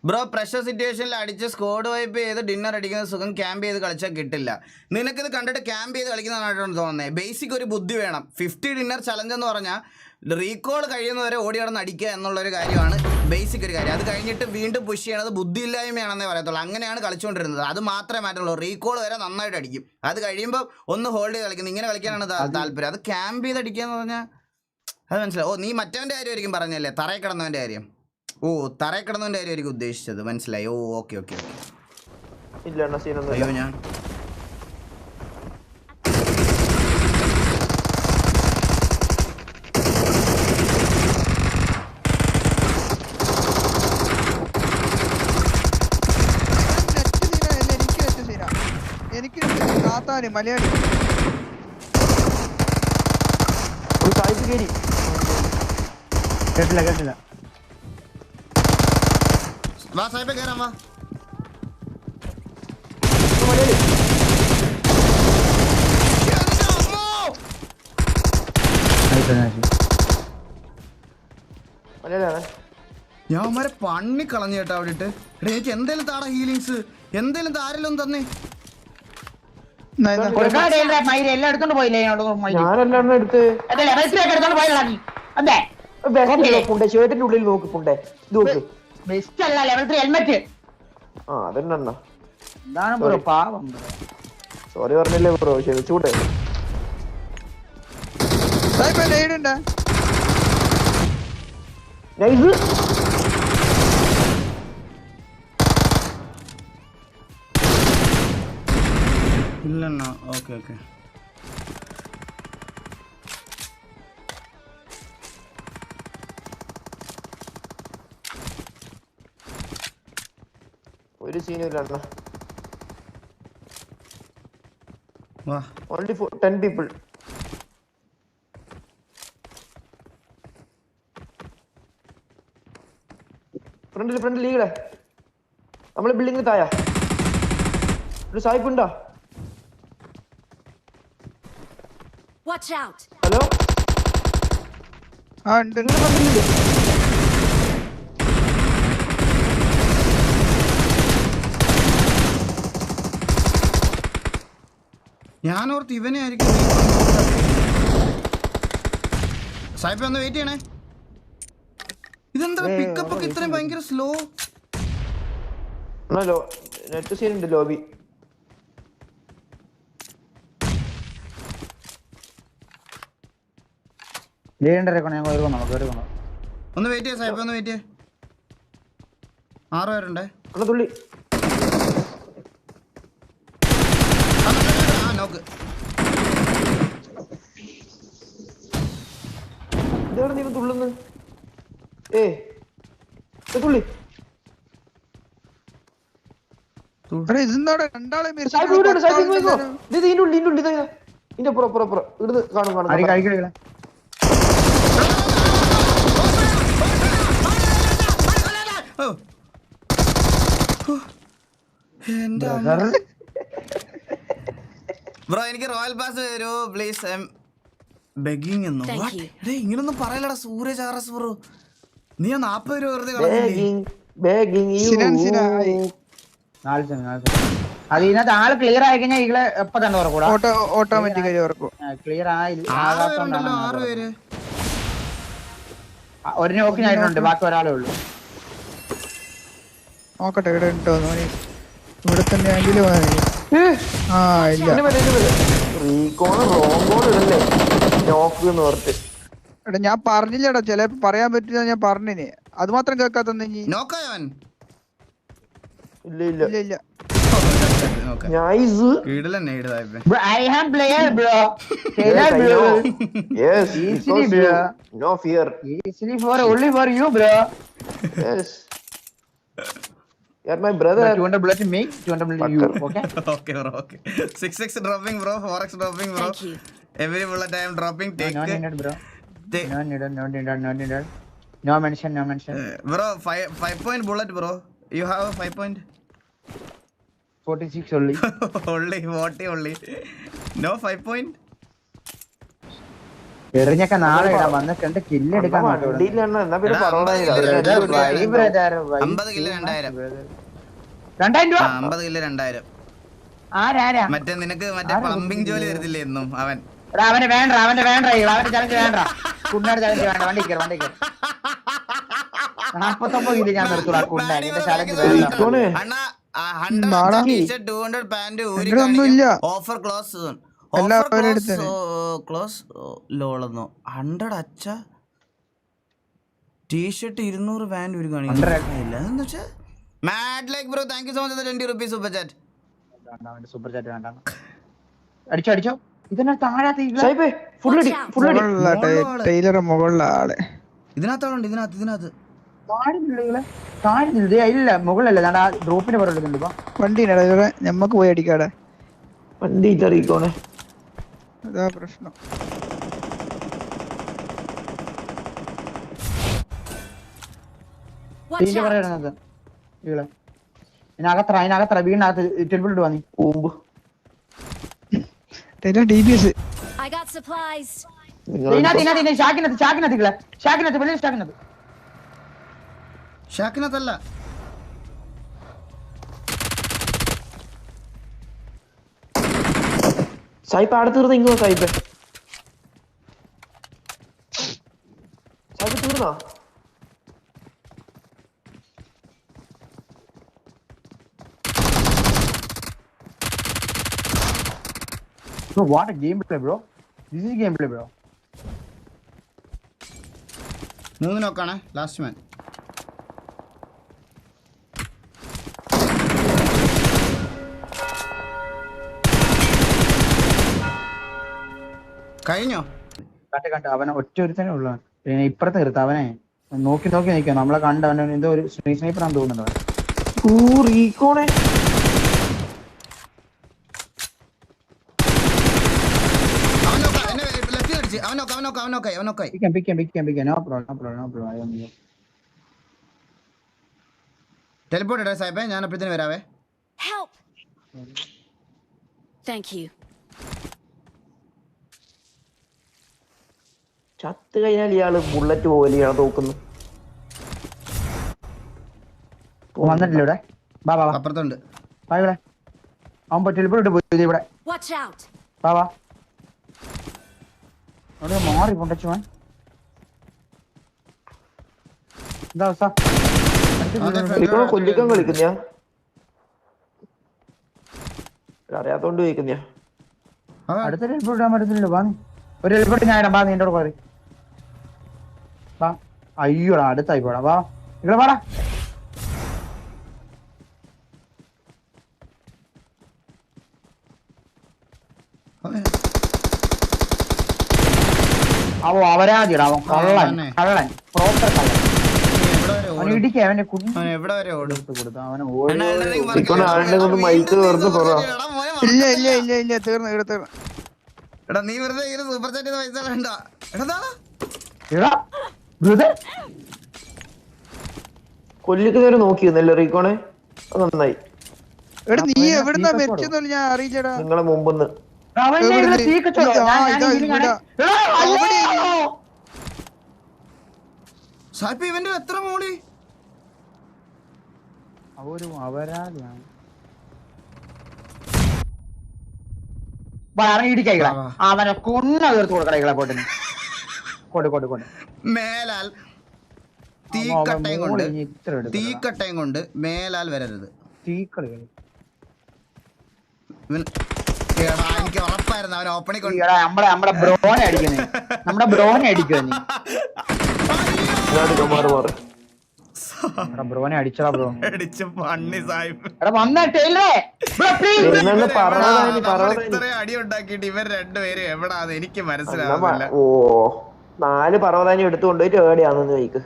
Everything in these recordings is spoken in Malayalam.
ബ്രോ പ്രഷർ സിറ്റുവേഷനിൽ അടിച്ച് സ്കോഡ് വൈപ്പ് ചെയ്ത് ഡിന്നർ അടിക്കുന്ന സുഖം ക്യാമ്പ് ചെയ്ത് കളിച്ചാൽ കിട്ടില്ല. നിനക്കിത് കണ്ടിട്ട് ക്യാമ്പ് ചെയ്ത് കളിക്കുന്നതായിട്ടാണ് തോന്നുന്നത്. ബേസിക് ഒരു ബുദ്ധി വേണം. 50 ഡിന്നർ ചലഞ്ച് എന്ന് പറഞ്ഞാൽ റീകോൾ കഴിയുന്നവരെ ഓടി നടന്ന് അടിക്കുക എന്നുള്ളൊരു കാര്യമാണ് ബേസിക് ഒരു കാര്യം. അത് കഴിഞ്ഞിട്ട് വീണ്ടും പുഷ് ചെയ്യണത് ബുദ്ധിയില്ലായ്മയാണെന്നേ പറയത്തുള്ളൂ. അങ്ങനെയാണ് കളിച്ചുകൊണ്ടിരുന്നത്. അത് മാത്രമേ മാറ്റുള്ളൂ. റീകോൾ വരെ നന്നായിട്ട് അടിക്കും. അത് കഴിയുമ്പോൾ ഒന്ന് ഹോൾഡ് ചെയ്ത് കളിക്കുന്നത്. ഇങ്ങനെ കളിക്കാനാണ് താല്പര്യം. അത് ക്യാമ്പ് ചെയ്ത് അടിക്കുക എന്ന് പറഞ്ഞാൽ അത് മനസ്സിലാവും. ഓ നീ മറ്റവൻ്റെ കാര്യമായിരിക്കും പറഞ്ഞല്ലേ, തറയിൽ കിടന്നവൻ്റെ കാര്യം. ഓ തറയിൽ കിടന്നവൻ്റെ കാര്യമായിരിക്കും ഉദ്ദേശിച്ചത്. മനസ്സിലായി. ഓ ഓക്കെ ഓക്കെ ഓക്കെ. അയ്യോ ഞാൻ മലയാളി കേട്ടില്ല കേട്ടില്ല. വാ സാഹിബ് കയറാം വാ. ഞാൻ അവന്മാരെ പണ്ണി കളഞ്ഞു കേട്ടോ അവിടെ ഇട്ട്. എനിക്ക് എന്തേലും താടാ ഹീലിങ്സ്, എന്തേലും താരെല്ലാം തന്നെ. എല്ലാം എടുത്തോണ്ട് പോയില്ലേ? ഷർട്ടിന്റെ ഉള്ളിൽ നോക്ക് പുണ്ടേ. ബെസ്റ്റ് അല്ല ലെവൽ 3 ഹെൽമെറ്റ്. അതെന്നാ എന്താണ് ബ്രോ പാവം. സോറി പറഞ്ഞില്ലേ ബ്രോ, ക്ഷമിച്ചൂടെ? ഇല്ലണ്ണ. Okay okay. ഒരു സീനും ഇല്ല അണ്ണാ. വാ ഓൺലി 10 people. ഫ്രണ്ടിൽ ലീഗടെ നമ്മളെ ബിൽഡിങ്ങിന് താഴെ ഒരു സായിപ്പുണ്ടോ? ഹലോ ഞാനോർത്ത് ഇവനെ ആയിരിക്കും. സായിപ്പ് ഒന്ന് വെയിറ്റ് ചെയ്യണേ. ഇതെന്താ പിക്കപ്പ് ഒക്കെ ഇത്രയും ഭയങ്കര സ്ലോ? നെറ്റ് സീൻ ഉണ്ട് ലോബി. ഒന്ന് വെയിറ്റ് ചെയ്യാം സാഹിബ്, ഒന്ന് വെയിറ്റ് ചെയ്യേ. 6 പേരുണ്ടേ. തുള്ളി നോക്ക്. ഇതെവിടെ നീ തുള്ളുന്നു? തുള്ളി ബ്രോ എനിക്ക് റോയൽ പാസ് തരൂ പ്ലീസ്. ബെഗിങ് എന്നോ ഇങ്ങനൊന്നും പറയലടാ സൂരജ് ആർ എസ് ബ്രോ. നീ 40 രൂപ വെറുതെ അതിനകത്ത് ആള് ക്ലിയർ ആയി കഴിഞ്ഞാൽ ഈകളെ എപ്പോ തന്നെ ഓർക്കൂടാ. ഓട്ടോമാറ്റിക്കലി ഓർക്കും. ക്ലിയർ ആയില്ല. 6 പേര്. ഒരു നോക്കിനായിട്ടുണ്ട്, ബാക്കി ഒരാളേ ഉള്ളൂ. നോക്കട്ടെ ഇവിടെ ഉണ്ടോ ഇവിടെ തന്നെ ആണെങ്കിലും. എടാ ഞാൻ പറഞ്ഞില്ലടാ, ചിലപ്പോ പറയാൻ പറ്റില്ല. ഞാൻ പറഞ്ഞിന് അത് മാത്രം കേൾക്കാത്തന്നെ. ഇല്ല I am player bro. Yes, easily bro. No fear. Easily for only for you bro. Yes. You're my brother. 200 bullet me, 200 bullet you. Okay. Okay bro. Okay. 6x dropping bro, 4x dropping bro. Every bullet I am dropping. Take. No need bro. No need. No mention. Bro, 5 point bullet bro. You have a 5 point. 46 only. Only 40 only. No 5 point. എറിഞ്ഞൊക്കെ നാളെ ഇടാൻ വന്നിട്ടുണ്ട് കില്ല് എടുക്കാൻ വണ്ടിയില്ല എന്നാ പിന്നെ എടാ, പറയണ 50 കില്ല് 2000. 2000 രൂപ 50 കില്ല് 2000. ആരാ മറ്റേ നിനക്ക് മറ്റേ പ്ലംബിംഗ് ജോലി തരത്തില്ലേ എന്നും അവൻ. എടാ അവന്റെ വേണ്ട അവന്റെ ചലഞ്ച് വേണ്ട കുണ്ണാട് ചലഞ്ച് വേണ്ട വണ്ടി കയറി 49 കിലോ ഞാൻ നിർത്തൂടാ കുണ്ണാട് എന്റെ ചലഞ്ച് വേണ്ട അണ്ണാ നാടാ. 100 t-shirt 200 പാന്റ് ഇവിടെ ഒന്നുമില്ല. ഓഫർ ക്ലോസ് എല്ലാവരും എടുത്തത്. ക്ലോസ് ലോളെന്നോ 100 അച്ഛ ടീഷർട്ട് 200 പാന്റ് ഒരു കാണില്ല എന്ന് വെച്ചാ mad like bro thank you so much 20 rupees super chat. Super chat വേണ്ട അടിച്ചോ ഇതിനെ താഴെ ടൈലർ മുകളിലെ ആളെ ഇതിനകത്താളുണ്ട് ഇതിനകത്ത് താഴെ ഇല്ല മുകളിലല്ല ഞാൻ ആ ഡ്രോപ്പിന്റെ പുറം എടുക്കുന്നുണ്ട് ഇപ്പൊ വണ്ടി ഞമ്മക്ക് പോയി അടിക്കാടെ വണ്ടി ഇട്ടറിയിക്കോണേ. അതാ പ്രശ്നം. ടീമിന്റെ പുറം ഇടുന്നത് ഇവിടെ അതിനകത്ര വീടിനകത്ത് ടെമ്പിളിട്ട് വന്നി കൂമ്പ് tailor DPS I got supplies. ഷാക്കിനകത്ത് വെളിയിൽ ഷാക്കിനകത്ത് ഷാക്കിനകത്തല്ല സായിപ്പ് അവിടെ തീർന്ന ഇങ്ങോ സായിപ്പ് തീർന്നോ Bro, what a gameplay, bro. This is gameplay, bro. 3 നോക്കാണ് ലാസ്റ്റ് മാൻ. കഴിഞ്ഞോ? കണ്ട് അവനെ ഒറ്റ ഒരുത്തനെ ഉള്ളു. പിന്നെ ഇപ്പുറത്ത് നിർത്ത അവനെ നോക്കി നിൽക്കാം. നമ്മളെ കണ്ട അവനെ എന്തോ ഒരു സ്നൈപ്പർ ആണെന്ന് തോന്നുന്നുണ്ട്. റീക്കോണേ ടെലിപ്പോർട്ട് ഇടാ സാഹിബേ, ഞാൻ അപ്പോഴത്തേന് വരാവേ. Help. Thank you. ചത്ത് കഴിഞ്ഞാൽ ഇയാള് ബുള്ളറ്റ് പോലെ ഇയാളെ തോക്കുന്നു. വന്നിട്ടില്ല ഇവിടെ. ബാ അപ്പുറത്തുണ്ട്. ഇവിടെ അവൻ ടെലിപ്പോർട്ട് പോയി ഇവിടെ. Watch out. ബാ അവിടെ മാറി കൊണ്ടുവൻ. എന്താ അവസ്ഥ? കൊല്ലിക്കാൻ കളിക്കുന്ന അറിയാത്തോണ്ട് ചോദിക്കുന്ന അടുത്ത ടെലിപ്പോർട്ട് ഇടാൻ പറ്റത്തില്ലല്ലോ. വാ ഒരു ടെലിപ്പോർട്ട് ഞാൻ ഇടാം. ബാ നീ എന്റെ കൂടെ പോയി. വാ അയ്യോടാ അടുത്തായി പോടാ. വാ ഇവിടെ പാടാ. അവരാജിടാ. അവൻ കള്ളൻ പ്രോപ്പർ കള്ളൻ. ഇടിക്ക അവന്റെ എവിടെ വരെ ഓടും? കൊടുത്തു അവനെ മൈക്ക് വെറുതെ പറ. ഇല്ല തീർന്നു. എടാ നീ വെറുതെ സൂപ്പർ ചാറ്റ് ചെയ്ത പൈസ വേണ്ട. കൊല്ലിക്കുന്നവരെ നോക്കിയിരുന്നല്ലോ റീക്കോണെ. അത് നന്നായി. എടാ നീ എവിടുന്നാ മരിച്ചെന്നല്ല ഞാൻ അറിയില്ലടാ. നിങ്ങളെ മുമ്പെന്ന് സാഹിബ് ഇവന്റെ എത്ര മോളി? അവരാജിയാണ്. അവനെ കൊന്ന തീർത്ത് കൊടുക്കട പോട്ടിന്. കൊടു മേലാൽ തീക്കട്ടയും കൊണ്ട് മേലാൽ വരരുത്. തീക്കളി എനിക്ക് ഉറപ്പായിരുന്നു അവൻ ഓപ്പണിംഗ് നമ്മുടെ ബ്രോനെ അടിക്കുന്നേ. നമ്മുടെ ബ്രോനെ അടിക്കുവാ നീ. ബ്രോനെ അടിച്ചടാ. ബ്രോ അടിച്ച് പണ്ണി സാഹിബ്. ഇത്രയും അടി ഉണ്ടാക്കിയിട്ട് ഇവർ രണ്ടുപേരും എവിടാന്ന് എനിക്ക് മനസ്സിലാവുന്നില്ല. ഓ 4 പർവ്വതാനി എടുത്തുകൊണ്ടുപോയിട്ട് എവിടെയാണെന്ന് ചോദിക്ക്.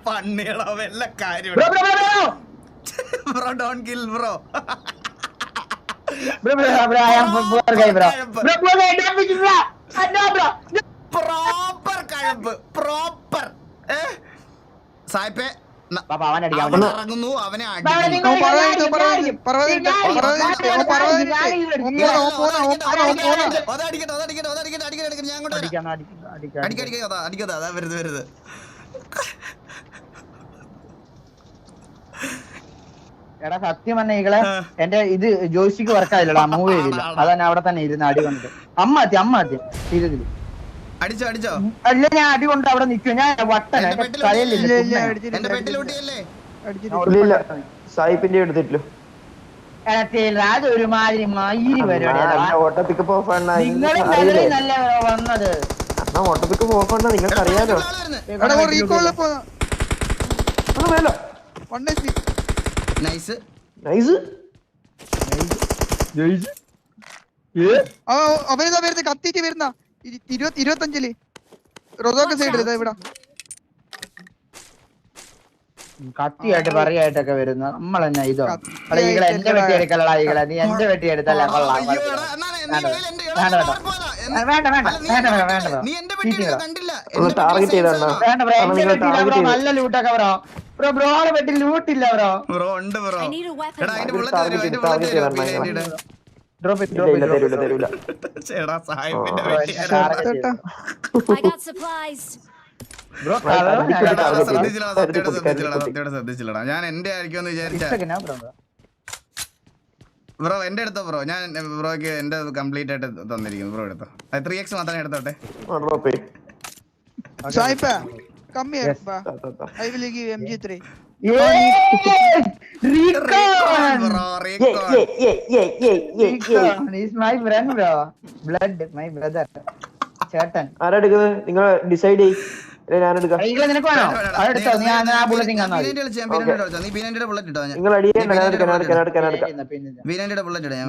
പണ്ണികളോ വല്ല കാര്യം. Bro don't kill bro. Proper കഴമ്പ് പ്രോപ്പർ. സായിപ്പേ ബാബാ അവൻ അടിക്കാം അവൻ ഇറങ്ങുന്നു, അവനെ അടിക്കുന്നു. ഞാൻ അങ്ങോട്ട് വരാം. അടിക്കാതെ അതാ വരുത്. എടാ സത്യം പറഞ്ഞ ഈകളെ എന്റെ ഇത് ജോയിസ്റ്റിക്ക് വർക്കായില്ലടാ, മൂവ് ചെയ്തില്ല. അതാണ് അവിടെ തന്നെ ഇരുന്ന് അടി കൊണ്ടിട്ട് അമ്മ ഹത്യ തീരത്തില് അടിച്ചോ അല്ല ഞാൻ അടി കൊണ്ട് അവിടെ നിൽക്കും. ഞാൻ വട്ടന എന്റെ പെട്ടിലൂട്ടിയല്ലേ? ഇല്ല സായിപ്പിന്റെ എടുത്തിട്ടില്ലോ. അത് ഒരുമാതിരി മയിരി പരിപാടിയാണ്. ഓട്ടത്തിക്ക് പോഫണ്ണ നിങ്ങളും നല്ല വന്നത്. ഓട്ടത്തിക്ക് പോഫണ്ണ നിങ്ങൾക്ക് അറിയാലോ. നൈസ് അവരുന്ന കത്തിട്ട് വരുന്ന 25 റൊസോക്ക് സൈഡിൽ ഇതാ ഇവിടെ കത്തിയായിട്ട് പറയായിട്ടൊക്കെ വരുന്ന നമ്മളെന്നാ ഇതോ ഈകളെ എന്റെ വെട്ടി എടുക്കലടാ ഈകളെ. നീ എന്റെ വെട്ടി എടുത്തല്ല കൊള്ളാം. ടാർഗറ്റ് ചെയ്തോ. നല്ല ലൂട്ടൊക്കെ ബ്രോ. ബ്രോയുടെ വെട്ടി ലൂട്ടില്ല bro. I need a weapon. തരൂല. I got supplies. ശ്രദ്ധിച്ചില്ലടാ. ഞാൻ എന്റെ ആയിരിക്കുമെന്ന് വിചാരിച്ച ബ്രോ എന്റെ എടുത്തോ ബ്രോ. ഞാൻ ബ്രോക്ക് എന്റെ കംപ്ലീറ്റ് ആയിട്ട് തന്നിരിക്കുന്നു. ബ്രോ എടുത്തോ. 3x മാത്രമേ എടുത്തോട്ടെ. MG3 ആരെടുക്കുന്നത്? നിങ്ങൾ ഡിസൈഡ് ചെയ്യ്. ഞാൻ എടുക്കാം. നീ ബുള്ളറ്റ് ഇട്ടോ? നിങ്ങൾ അടിയേണ്ട. ബുള്ളറ്റ് ഇടാം.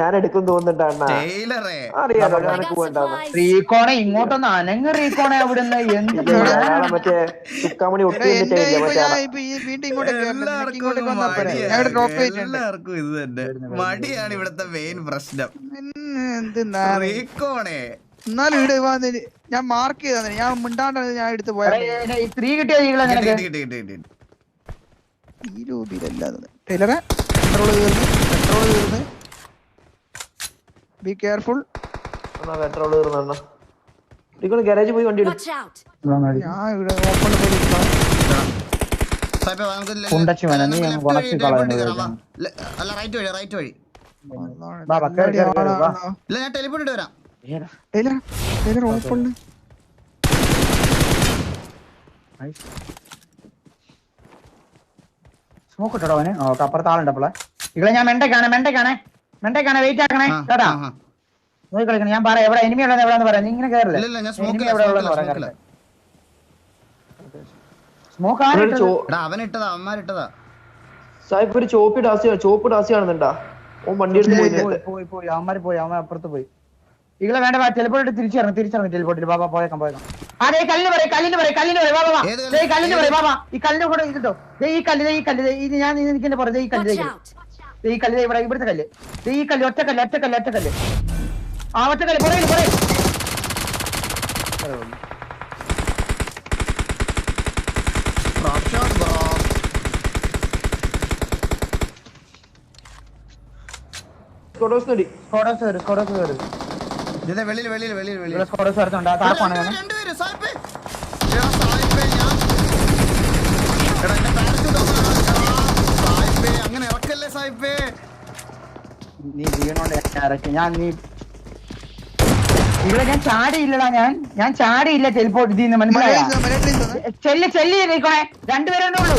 ഞാൻ എടുക്കും തോന്നുന്നുണ്ടാ. അറിയാലോ റീകോണെ ഇങ്ങോട്ടൊന്ന് അനങ്ങ്. റീകോണെ അവിടുന്ന് എന്ത് മറ്റേ ചുക്കാമണി ഒട്ടി എല്ലാവർക്കും ഇത് തന്നെ മടിയാണ് ഇവിടുത്തെ മെയിൻ പ്രശ്നം. എന്നാലും ഇവിടെ ഞാൻ മാർക്ക് ചെയ്ത ഞാൻ മിണ്ടാണ്ട് ഞാൻ എടുത്ത് പോയാ സ്ത്രീ കിട്ടിയ ഈ രൂപയിലല്ലാതെ ടൈലറെ പെട്രോൾ തീർന്ന് ബി കെയർഫുൾ. പെട്രോൾ തീർന്ന ഗാരേജ് പോയി വണ്ടി Watch out. ഞാൻ ഇവിടെ ഓപ്പണിൽ പോയി റൈറ്റ് വഴി. ഞാൻ ടെലിപ്പോർട്ട് ഇട്ട് വരാം. ടൈലർ ഓപ്പണിൽ സ്മോക്ക് ഇട്ടോ അവന്. ഓക്കെ അപ്പുറത്ത് ആളുണ്ടപ്പോളെ ഇവിടെ ഞാൻ മെണ്ടക്കാണ് വെയിറ്റ് ആക്കണേ കേട്ടാ. നോക്കി കളിക്കണം. ഞാൻ പറയാം എവിടെ എനിമി ഉള്ളത് എവിടെന്ന് പറയാം. നീ ഇങ്ങനെ കയറില്ല. എവിടെ ഉള്ളതെന്ന് പറയാം. സ്മോക്ക് അവനിട്ടതാ, അവന്മാരിട്ടതാ. സാഹിബ് ഒരു ചോപ്പ് ഡാസി കാണുന്നുണ്ടാ? ഓ വണ്ടി എടുത്ത് പോയി അവന്മാര് പോയി. അവൻ അപ്പുറത്ത് പോയി. ഇങ്ങളെ വേണ്ട ടെലിപ്പോർട്ട് തിരിച്ചിറങ്ങി ടെലിപ്പോർട്ടിൽ. ബാബാ പോയേക്കാം. അതെ കല്ലിന് പറയും ബാബാ. കല്ലിന് പറയും ബാബാ. ഈ കല്ലിന്റെ കൂടെ ഇട്ടോ. ഈ കല്ല് ഇത് ഞാൻ നിൽക്കുന്ന പറഞ്ഞ ഈ കല്ല് ഇവിടുത്തെ കല്ല്. ഈ കല്ല് ഒറ്റക്കല്ല്. ആ ഒറ്റക്കല്ല് പറയും. അങ്ങനെ ഇറക്കല്ലേ സാഹിബേ. നീ വീണോണ്ട് ഇവിടെ ഞാൻ ചാടിയില്ലടാ. ഞാൻ ചാടിയില്ല ടെലിപ്പോർട്ട് ഇതിന്ന്. മനസ്സിലായോ? ചെല്ലി രണ്ടുപേരുണ്ടേ ഉള്ളൂ.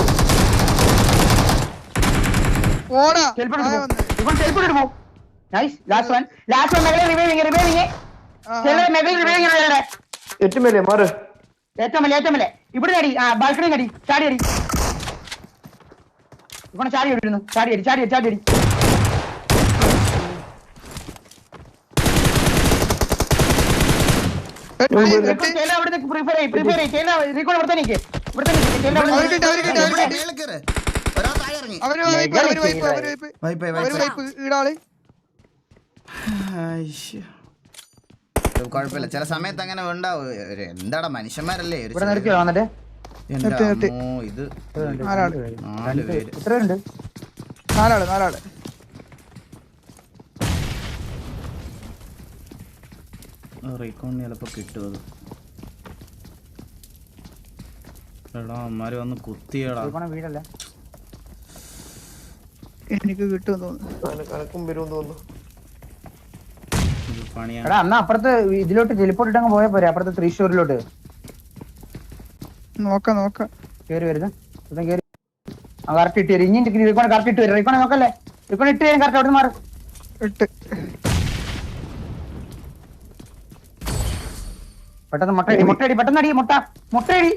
ടെലിപ്പോർട്ട് പോ. നൈസ്. ലാസ്റ്റ് വൺ മെഗൽ റിവൈവിങ്. ഏറ്റവും മേലെ മാറ്. ഏറ്റവും മേലെ ഇവിടെ അടി. ബാൽക്കണി അടി. ചാടി ഇവിടെ ചാടി അടിക്കുന്നു. ചാടി അടി. കുഴപ്പമില്ല, ചില സമയത്ത് അങ്ങനെ ഉണ്ടാവും. എന്താടാ മനുഷ്യന്മാരല്ലേ. ഒരു ഇവിടെ നിർത്തിയോ വന്നിട്ട് എൻ്റെ നിർത്തി. അമ്മോ, ഇത് നാലാള് 4 പേര്. എത്രയുണ്ട്? നാലാള് റീകോൺ ചിലപ്പോ കിട്ടും അത്. എടാ അമ്മമാര് വന്ന് കുത്തിയടാ. വീടല്ലേ എനിക്ക് കിട്ടുമെന്ന് തോന്നുന്നു. കണക്കും വരും തോന്നുന്നു. ഇത് പണിയാണ്. എടാ അന്ന് അപ്പുറത്ത് ഇതിലോട്ട് ടെലിപ്പോർട്ട് ഇട്ടങ്ങ് പോയാ പോരെ, അപ്പുറത്ത് തൃശ്ശൂരിലോട്ട് നോക്കാം കേറി വരുന്നത്. ഇവിടെ കേറി കറക്റ്റ് ഇട്ട് വരും. ഇനി റീക്കോണെ കറക്റ്റ് ഇട്ട് വരും. റീക്കോണെ നോക്കല്ലേ, റീക്കോണെ ഇട്ട് വരും കറക്റ്റ്. അവിടെ മാറും ഇട്ട് പെട്ടെന്ന് മുട്ടയടി പെട്ടെന്ന് അടി മുട്ടയടി.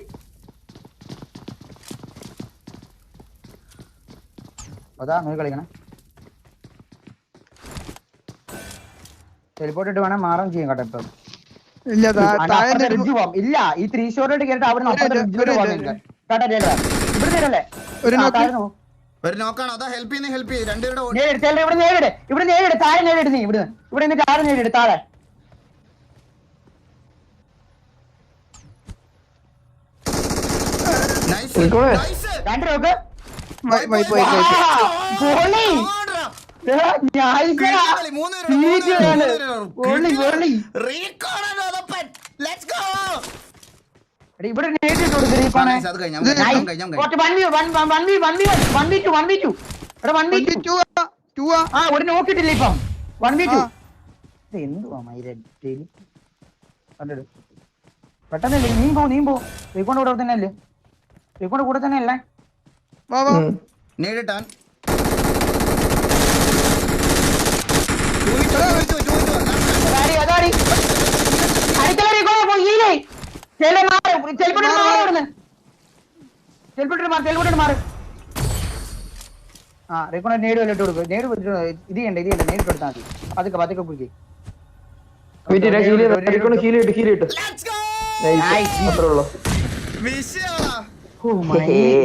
അതാ നോക്കി കളിക്കണം. ടെലിപ്പോർട്ട് ഇട്ട് വേണം മാറാൻ ചെയ്യും കേട്ടോ. ഇപ്പം ഇല്ല റിഡ്ജ് പോവാം. ഇല്ല ഈ ത്രീഷോറിലോട്ട് കേറിട്ട് അവിടെ ഒരു നോക്ക്. ഒരു നോക്കാണോ? അതാ ഹെൽപ്പ് ചെയ്ത് രണ്ടുപേരുടെ ഇവിടെ നേരിട് താഴെ നേരിട്. നീ ഇവിടെ നിന്ന് താഴെ നേരിട്. താഴെ രണ്ട് നോക്ക്. ഇവിടെ നേരിട്ട് ഒരു നോക്കിട്ടില്ല ഇപ്പം 1v2. എന്തുവാ പെട്ടെന്നല്ലേ നീ പോ. റീക്കോണ്ട് കൂടെ തന്നെ അല്ലേ? റീക്കോണ്ട് കൂടെ തന്നെ അല്ലേ? നേരിട്ടാൻ നേട് വല്ലിട്ട് കൊടുക്കും. നേട് ഇത് ചെയ്യണ്ട നേരിട്ട് കൊടുത്താൽ മതി. പതുക്കെ കുക്കി.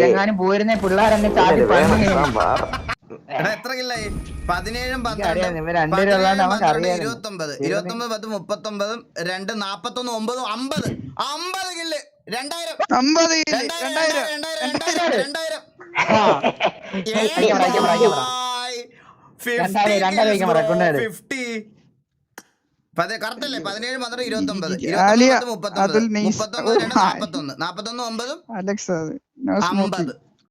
എങ്ങാനും പോയിരുന്നേ പിള്ളേരെന്നെ ചാടി എത്ര കില്ലായി? 17 29 10 39 2 41 9 50 കില്ല്. 2000. കറക്റ്റല്ലേ? 17 12 29 29 39 41 41 9 അലക്സ് 50.